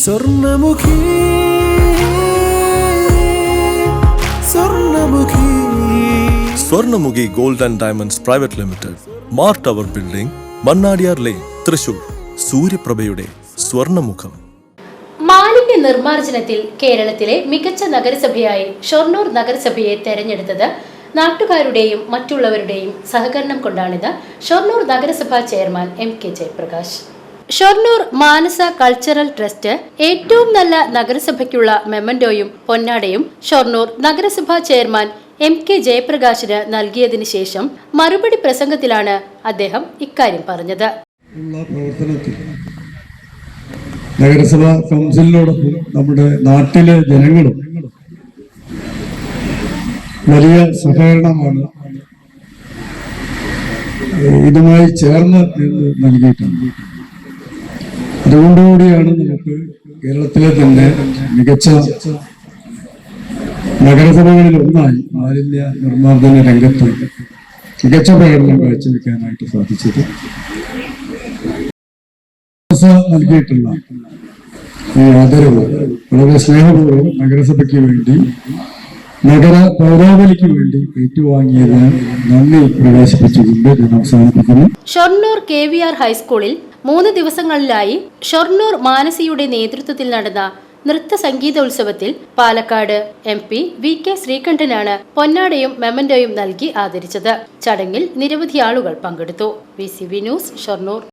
സ്വർണ്ണമുഖി Swarnamukhi Swarnamukhi gold and diamonds private limited, Mar tower building, Mannadiyar lane, Thrissur. സൂര്യപ്രഭയുടെ സ്വർണ്ണമുഖം. മാലിന്യ നിർമ്മാർജ്ജനത്തിൽ കേരളത്തിലെ മികച്ച നഗരസഭയായി ഷൊർണൂർ നഗരസഭയെ തെരഞ്ഞെടുത്തത് നാട്ടുകാരുടെയും മറ്റുള്ളവരുടെയും സഹകരണം കൊണ്ടാണിത് ഷൊർണൂർ നഗരസഭാ ചെയർമാൻ MK ജയപ്രകാശ്. ഷൊർണൂർ മാനസ കൾച്ചറൽ ട്രസ്റ്റ് ഏറ്റവും നല്ല നഗരസഭയ്ക്കുള്ള മെമ്മന്റോയും പൊന്നാടയും ഷൊർണൂർ നഗരസഭാ ചെയർമാൻ MK ജയപ്രകാശിന് നൽകിയതിനു ശേഷം മറുപടി പ്രസംഗത്തിലാണ് അദ്ദേഹം ഇക്കാര്യം പറഞ്ഞത്. നഗരസഭാ കൗൺസിലിനോടൊപ്പം നമ്മുടെ നാട്ടിലെ ജനങ്ങളും വലിയ സഹകരണമാണ് ഇതുമായി ചേർന്ന് നൽകിയിട്ടുണ്ട്. അതുകൊണ്ടുകൂടിയാണ് നമുക്ക് കേരളത്തിലെ തന്നെ മികച്ച നഗരസഭകളിൽ ഒന്നായി മാലിന്യ നിർമ്മാർജ്ജന രംഗത്ത് മികച്ച പ്രകടനം കാഴ്ചവെക്കാനായിട്ട് സാധിച്ചത്. നൽകിയിട്ടുള്ള ഈ ആദരവ് വളരെ സ്നേഹപൂർവ്വം നഗരസഭയ്ക്ക് വേണ്ടി, നഗര പൗരാവലിക്ക് വേണ്ടി ഏറ്റുവാങ്ങിയതിന് നന്ദി പ്രകാശിപ്പിച്ചുകൊണ്ട് ഞാൻ അവസാനിപ്പിക്കുന്നു. ഷൊർണൂർ KVR ഹൈസ്കൂളിൽ 3 ദിവസങ്ങളിലായി ഷൊർണൂർ മാനസിയുടെ നേതൃത്വത്തിൽ നടന്ന നൃത്ത സംഗീതോത്സവത്തിൽ പാലക്കാട് MP VK ശ്രീകണ്ഠനാണ് പൊന്നാടയും മെമ്മന്റോയും നൽകി ആദരിച്ചത്. ചടങ്ങിൽ നിരവധി ആളുകൾ പങ്കെടുത്തു. VCV news, Shoranur.